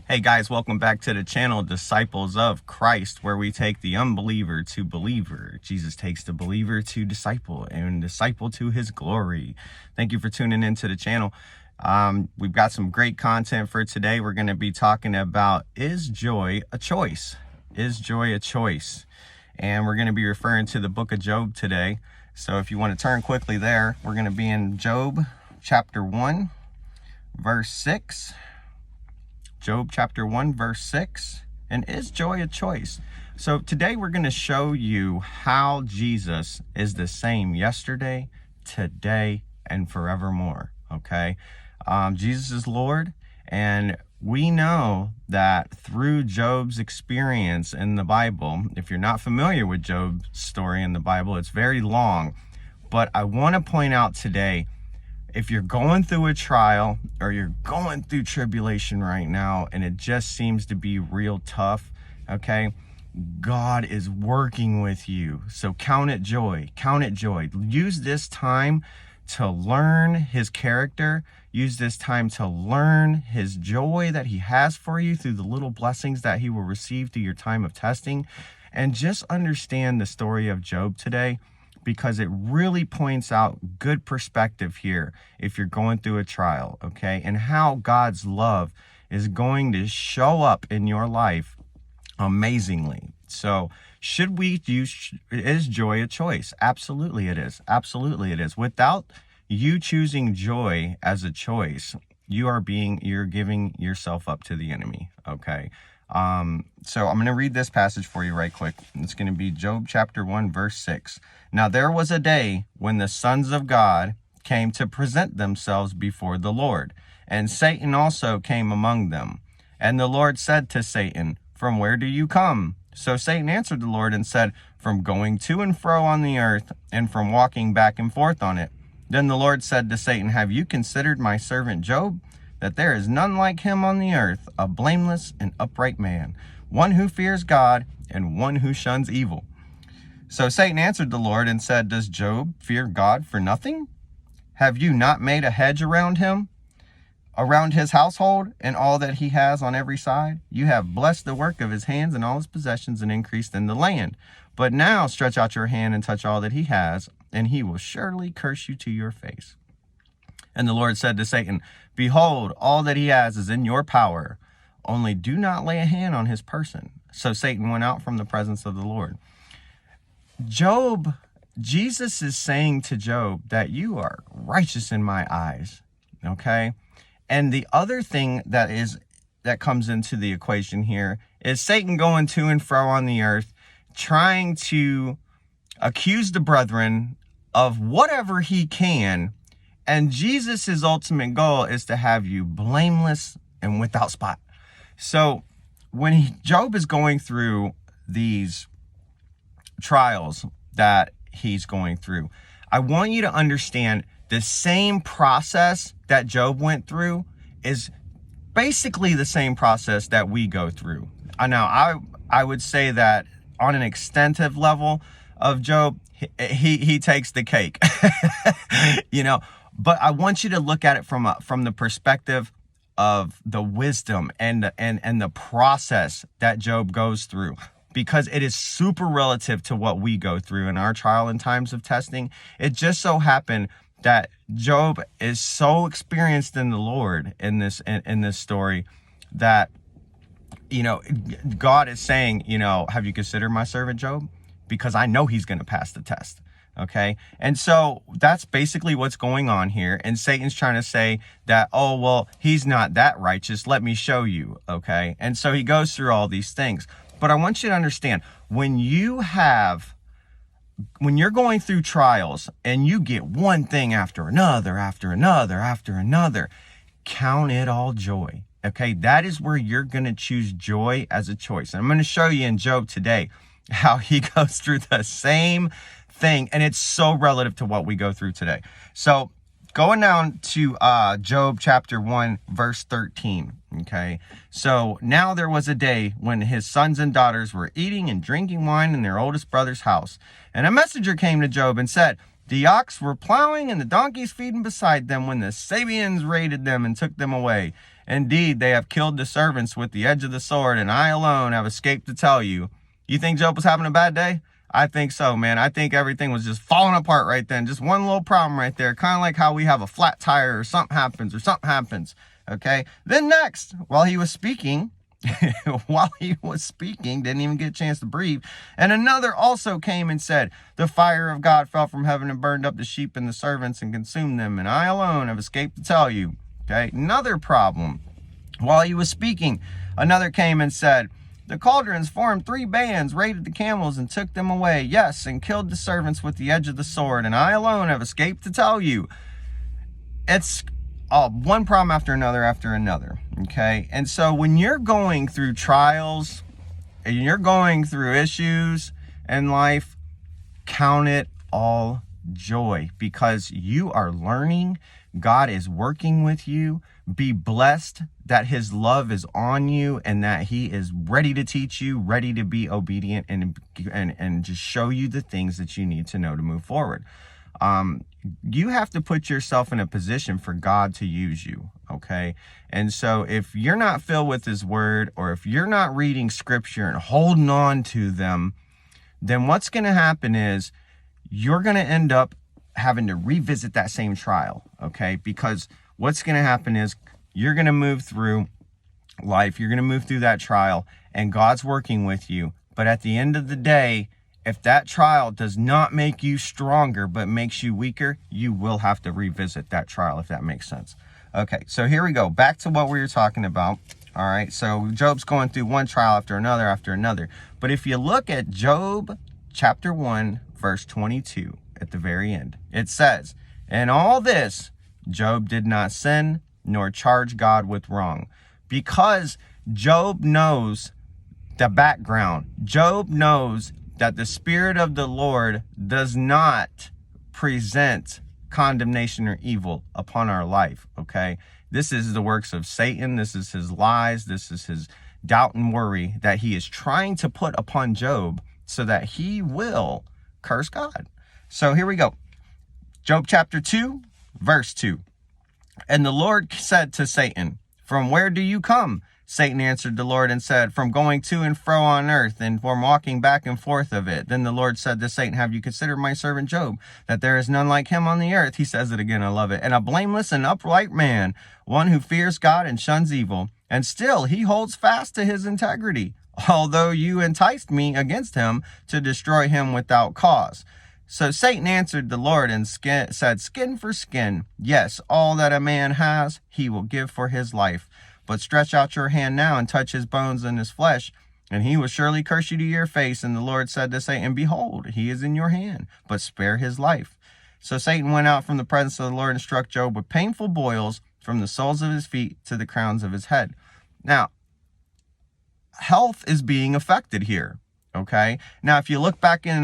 Hey guys, welcome back to the channel Disciples of Christ, where we take the unbeliever to believer. Jesus takes the believer to disciple and disciple to his glory. Thank you for tuning into the channel. We've got some great content for today. We're going to be talking about, is joy a choice? Is joy a choice? And we're going to be referring to the book of Job today. So if you want to turn quickly there, we're going to be in Job chapter 1, verse 6. Job chapter 1, verse 6. And is joy a choice? So today we're going to show you how Jesus is the same yesterday, today, and forevermore. Okay? Jesus is Lord, and we know that through Job's experience in the Bible, if you're not familiar with Job's story in the Bible, it's very long. But I want to point out today, if you're going through a trial or you're going through tribulation right now and it just seems to be real tough, okay, God is working with you. So count it joy. Count it joy. Use this time to learn his character. Use this time to learn his joy that he has for you through the little blessings that he will receive through your time of testing. And just understand the story of Job today, because it really points out good perspective here if you're going through a trial, okay? And how God's love is going to show up in your life amazingly. So should we use, is joy a choice? Absolutely it is. Absolutely it is. Without you choosing joy as a choice, you're giving yourself up to the enemy, okay? So I'm going to read this passage for you right quick. It's going to be Job chapter 1, verse 6. Now there was a day when the sons of God came to present themselves before the Lord, and Satan also came among them. And the Lord said to Satan, "From where do you come?" So Satan answered the Lord and said, "From going to and fro on the earth, and from walking back and forth on it." Then the Lord said to Satan, "Have you considered my servant Job, that there is none like him on the earth, a blameless and upright man, one who fears God and one who shuns evil?" So Satan answered the Lord and said, "Does Job fear God for nothing? Have you not made a hedge around him, around his household and all that he has on every side? You have blessed the work of his hands and all his possessions and increased in the land. But now stretch out your hand and touch all that he has, and he will surely curse you to your face." And the Lord said to Satan, "Behold, all that he has is in your power. Only do not lay a hand on his person." So Satan went out from the presence of the Lord. Jesus is saying to Job that you are righteous in my eyes, okay? And the other thing that comes into the equation here is Satan going to and fro on the earth, trying to accuse the brethren of whatever he can. And Jesus' ultimate goal is to have you blameless and without spot. So when Job is going through these trials that he's going through, I want you to understand the same process that Job went through is basically the same process that we go through. Now, I would say that on an extensive level of Job, he takes the cake, you know. But I want you to look at it from the perspective of the wisdom and the process that Job goes through, because it is super relative to what we go through in our trial and times of testing. It just so happened that Job is so experienced in the Lord in this story that, you know, God is saying, you know, have you considered my servant Job? Because I know he's going to pass the test. Okay. And so that's basically what's going on here. And Satan's trying to say that, oh, well, he's not that righteous. Let me show you. Okay. And so he goes through all these things. But I want you to understand, when you're going through trials and you get one thing after another, count it all joy. Okay. That is where you're going to choose joy as a choice. And I'm going to show you in Job today how he goes through the same thing, and it's so relative to what we go through today. So going down to Job chapter 1, verse 13. Okay. So now there was a day when his sons and daughters were eating and drinking wine in their oldest brother's house. And a messenger came to Job and said, "The ox were plowing and the donkeys feeding beside them when the Sabeans raided them and took them away. Indeed, they have killed the servants with the edge of the sword, and I alone have escaped to tell you. You think Job was having a bad day? I think so, man. I think everything was just falling apart right then. Just one little problem right there. Kind of like how we have a flat tire or something happens. Okay. Then next, while he was speaking, didn't even get a chance to breathe. And another also came and said, the fire of God fell from heaven and burned up the sheep and the servants and consumed them. And I alone have escaped to tell you. Okay. Another problem. While he was speaking, another came and said, the cauldrons formed 3 bands, raided the camels and took them away. Yes, and killed the servants with the edge of the sword. And I alone have escaped to tell you. It's one problem after another. Okay. And so when you're going through trials and you're going through issues in life, count it all joy, because you are learning. God is working with you. Be blessed that his love is on you and that he is ready to teach you, ready to be obedient and just show you the things that you need to know to move forward. You have to put yourself in a position for God to use you. Okay. And so if you're not filled with his word, or if you're not reading scripture and holding on to them, then what's going to happen is you're going to end up having to revisit that same trial. Okay. Because what's going to happen is you're going to move through life. You're going to move through that trial and God's working with you. But at the end of the day, if that trial does not make you stronger, but makes you weaker, you will have to revisit that trial, if that makes sense. Okay, so here we go. Back to what we were talking about. All right, so Job's going through one trial after another. But if you look at Job chapter 1, verse 22, at the very end, it says, in all this, Job did not sin, nor charge God with wrong, because Job knows the background. Job knows that the Spirit of the Lord does not present condemnation or evil upon our life, okay? This is the works of Satan. This is his lies. This is his doubt and worry that he is trying to put upon Job so that he will curse God. So here we go. Job chapter 2, verse 2. And the Lord said to Satan, from where do you come? Satan answered the Lord and said, from going to and fro on earth, and from walking back and forth of it. Then the Lord said to Satan, have you considered my servant Job, that there is none like him on the earth? He says it again, I love it. And a blameless and upright man, one who fears God and shuns evil. And still he holds fast to his integrity, although you enticed me against him to destroy him without cause. So Satan answered the Lord and said, skin for skin. Yes, all that a man has, he will give for his life. But stretch out your hand now and touch his bones and his flesh, and he will surely curse you to your face. And the Lord said to Satan, behold, he is in your hand, but spare his life. So Satan went out from the presence of the Lord and struck Job with painful boils from the soles of his feet to the crowns of his head. Now, health is being affected here, okay? Now, if you look back in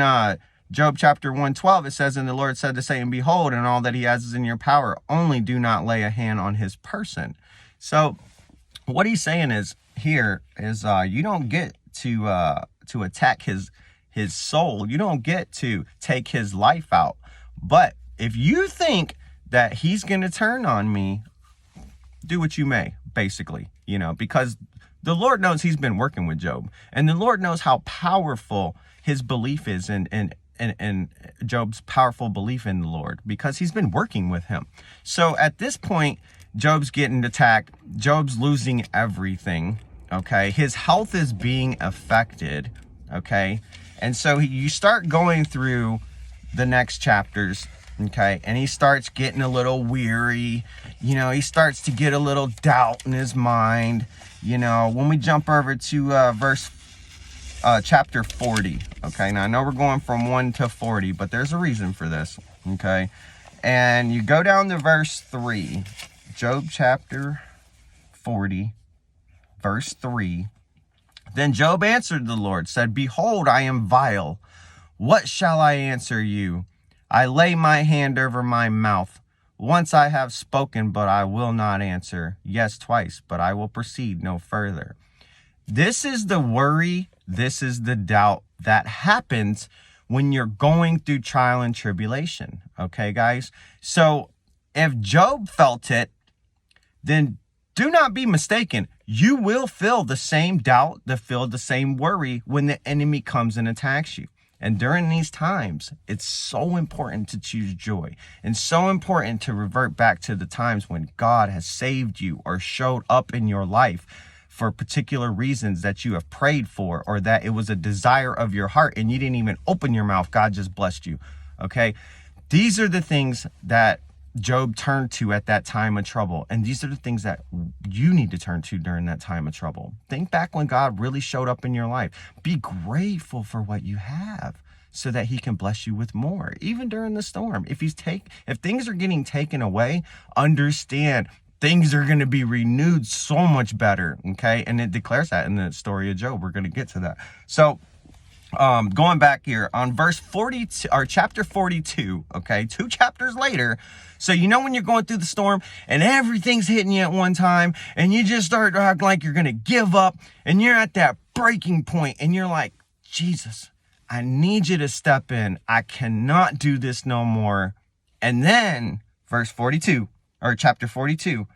Job chapter 1:12, it says, and the Lord said to Satan, behold, and all that he has is in your power. Only do not lay a hand on his person. So what he's saying is here is you don't get to attack his soul. You don't get to take his life out. But if you think that he's going to turn on me, do what you may, basically, because the Lord knows he's been working with Job, and the Lord knows how powerful his belief is in Job's powerful belief in the Lord, because he's been working with him. So at this point, Job's getting attacked. Job's losing everything, okay? His health is being affected, okay? And so you start going through the next chapters, okay? And he starts getting a little weary. He starts to get a little doubt in his mind. When we jump over to chapter 40, okay? Now, I know we're going from 1 to 40, but there's a reason for this, okay? And you go down to verse 3. Job chapter 40, verse 3. Then Job answered the Lord, said, behold, I am vile. What shall I answer you? I lay my hand over my mouth. Once I have spoken, but I will not answer. Yes, twice, but I will proceed no further. This is the worry. This is the doubt that happens when you're going through trial and tribulation. Okay, guys? So if Job felt it, then Do not be mistaken. You will feel the same doubt, feel the same worry when the enemy comes and attacks you. And during these times, it's so important to choose joy and so important to revert back to the times when God has saved you or showed up in your life for particular reasons that you have prayed for, or that it was a desire of your heart and you didn't even open your mouth. God just blessed you. Okay. These are the things that Job turned to at that time of trouble. And these are the things that you need to turn to during that time of trouble. Think back when God really showed up in your life. Be grateful for what you have so that he can bless you with more, even during the storm. If things are getting taken away, understand things are going to be renewed so much better. Okay. And it declares that in the story of Job. We're going to get to that. So, going back here on verse 42 or chapter 42, okay, 2 chapters later. So, when you're going through the storm and everything's hitting you at one time and you just start acting like you're going to give up and you're at that breaking point and you're like, Jesus, I need you to step in. I cannot do this no more. And then verse 42 or chapter 42,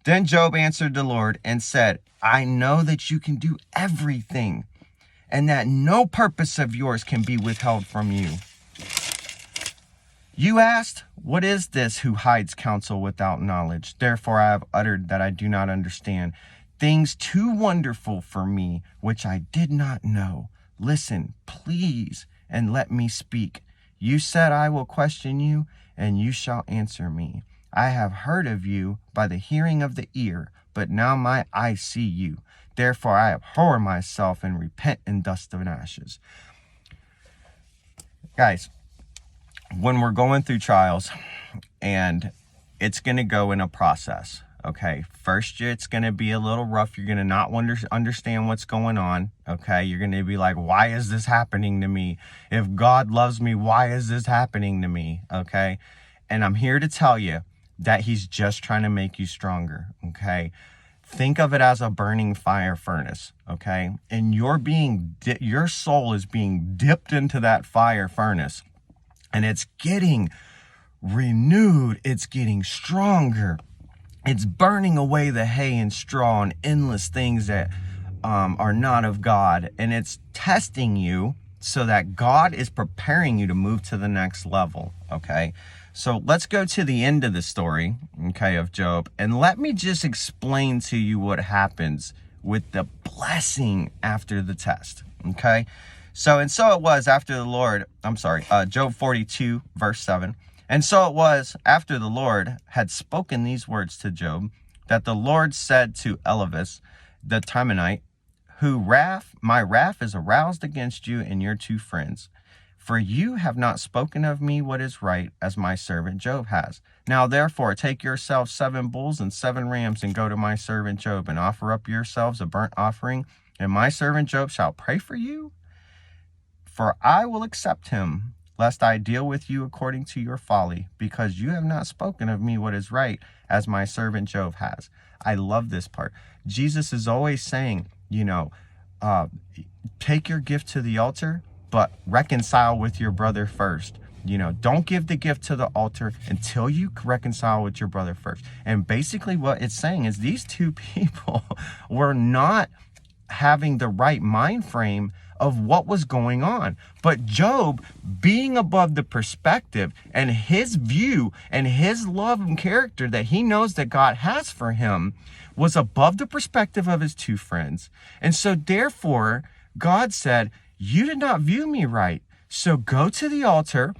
then Job answered the Lord and said, I know that you can do everything, and that no purpose of yours can be withheld from you. You asked, what is this who hides counsel without knowledge? Therefore I have uttered that I do not understand things too wonderful for me, which I did not know. Listen, please, and let me speak. You said I will question you, and you shall answer me. I have heard of you by the hearing of the ear, but now my eyes see you. Therefore I abhor myself and repent in dust and ashes. Guys, when we're going through trials, and it's going to go in a process, okay? First, it's going to be a little rough. You're going to not understand what's going on, okay? You're going to be like, why is this happening to me? If God loves me, why is this happening to me, okay? And I'm here to tell you that he's just trying to make you stronger, okay? Think of it as a burning fire furnace, okay? And your soul is being dipped into that fire furnace, and it's getting renewed. It's getting stronger. It's burning away the hay and straw and endless things that are not of God. And it's testing you so that God is preparing you to move to the next level, okay? So let's go to the end of the story, okay, of Job. And let me just explain to you what happens with the blessing after the test, okay? So it was after the Lord, Job 42, verse 7. And so it was after the Lord had spoken these words to Job, that the Lord said to Eliphaz the Temanite, my wrath is aroused against you and your 2 friends. For you have not spoken of me what is right, as my servant Job has. Now therefore take yourselves 7 bulls and 7 rams, and go to my servant Job, and offer up yourselves a burnt offering, and my servant Job shall pray for you. For I will accept him, lest I deal with you according to your folly, because you have not spoken of me what is right, as my servant Job has. I love this part. Jesus is always saying, take your gift to the altar, but reconcile with your brother first. Don't give the gift to the altar until you reconcile with your brother first. And basically what it's saying is these 2 people were not having the right mind frame of what was going on. But Job, being above the perspective and his view and his love and character that he knows that God has for him, was above the perspective of his 2 friends. And so therefore, God said, you did not view me right. So go to the altar,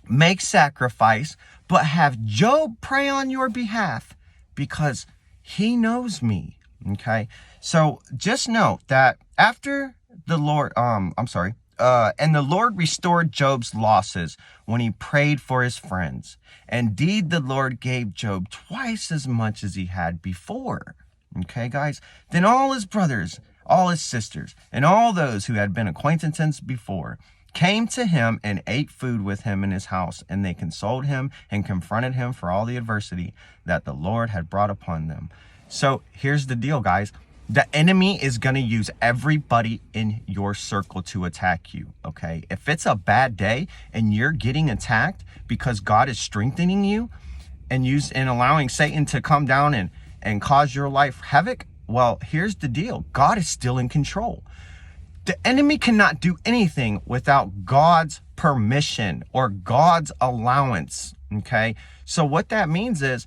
make sacrifice, but have Job pray on your behalf, because he knows me. Okay. So just note that after the Lord, and the Lord restored Job's losses when he prayed for his friends. Indeed, the Lord gave Job twice as much as he had before. Okay, guys. Then all his brothers, all his sisters, and all those who had been acquaintances before came to him and ate food with him in his house, and they consoled him and confronted him for all the adversity that the Lord had brought upon them. So here's the deal, guys. The enemy is going to use everybody in your circle to attack you, okay? If it's a bad day and you're getting attacked because God is strengthening you and allowing Satan to come down and cause your life havoc, well, here's the deal. God is still in control. The enemy cannot do anything without God's permission or God's allowance, okay? So what that means is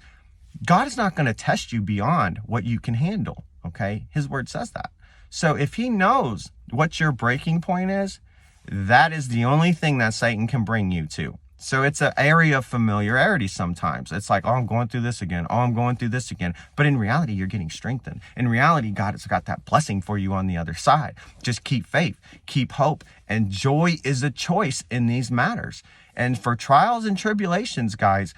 God is not going to test you beyond what you can handle, okay? His word says that. So if he knows what your breaking point is, that is the only thing that Satan can bring you to. So it's an area of familiarity sometimes. It's like, oh, I'm going through this again. Oh, I'm going through this again. But in reality, you're getting strengthened. In reality, God has got that blessing for you on the other side. Just keep faith, keep hope. And joy is a choice in these matters. And for trials and tribulations, guys,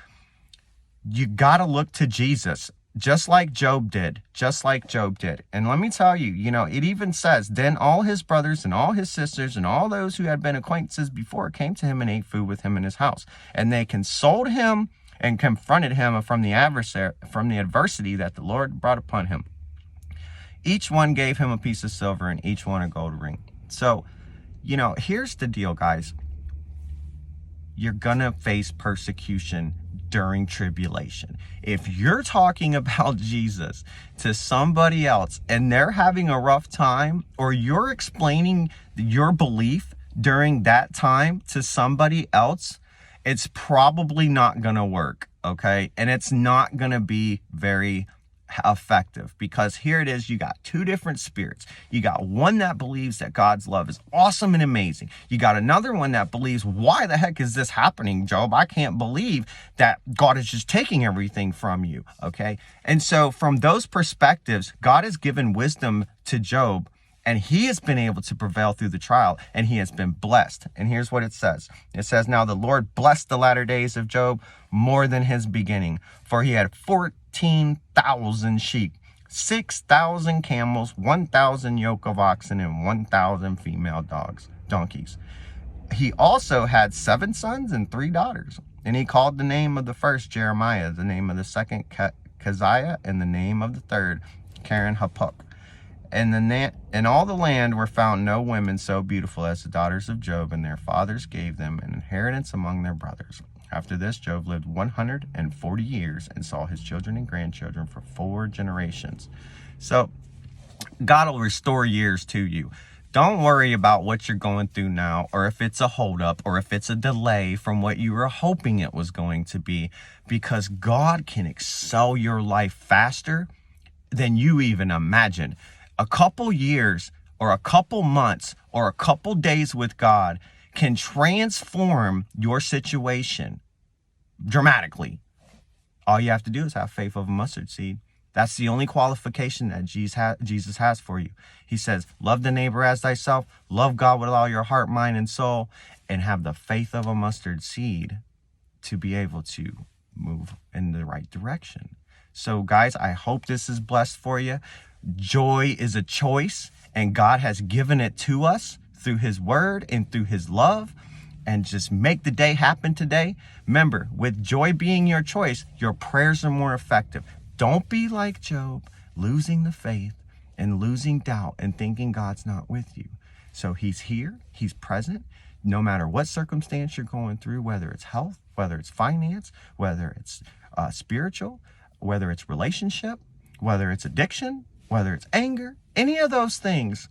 you got to look to Jesus. Just like Job did. And let me tell you, it even says, then all his brothers and all his sisters and all those who had been acquaintances before came to him and ate food with him in his house. And they consoled him and confronted him from the adversity that the Lord brought upon him. Each one gave him a piece of silver and each one a gold ring. So, here's the deal, guys. You're going to face persecution during tribulation. If you're talking about Jesus to somebody else and they're having a rough time, or you're explaining your belief during that time to somebody else, it's probably not going to work, okay? And it's not going to be very effective, because here it is, you got two different spirits. You got one that believes that God's love is awesome and amazing. You got another one that believes, why the heck is this happening, Job? I can't believe that God is just taking everything from you, okay? And so from those perspectives, God has given wisdom to Job, and he has been able to prevail through the trial, and he has been blessed. And here's what it says. It says, now the Lord blessed the latter days of Job more than his beginning, for he had 14,000 sheep, 6,000 camels, 1,000 yoke of oxen, and 1,000 female donkeys. He also had 7 sons and 3 daughters. And he called the name of the first Jeremiah, the name of the second Keziah, and the name of the third Karen-Hapuk. And in all the land were found no women so beautiful as the daughters of Job, and their fathers gave them an inheritance among their brothers. After this, Job lived 140 years and saw his children and grandchildren for 4 generations. So God will restore years to you. Don't worry about what you're going through now, or if it's a holdup, or if it's a delay from what you were hoping it was going to be, because God can excel your life faster than you even imagine. A couple years or a couple months or a couple days with God can transform your situation dramatically. All you have to do is have faith of a mustard seed. That's the only qualification that Jesus has for you. He says, love the neighbor as thyself, love God with all your heart, mind, and soul, and have the faith of a mustard seed to be able to move in the right direction. So guys, I hope this is blessed for you. Joy is a choice, and God has given it to us through his word and through his love. And just make the day happen today. Remember, with joy being your choice, your prayers are more effective. Don't be like Job, losing the faith and losing doubt and thinking God's not with you. So he's here, he's present, no matter what circumstance you're going through, whether it's health, whether it's finance, whether it's spiritual, whether it's relationship, whether it's addiction, whether it's anger, any of those things.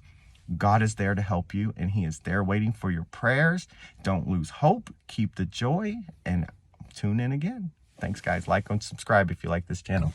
God is there to help you, and he is there waiting for your prayers. Don't lose hope. Keep the joy, and tune in again. Thanks, guys. Like and subscribe if you like this channel.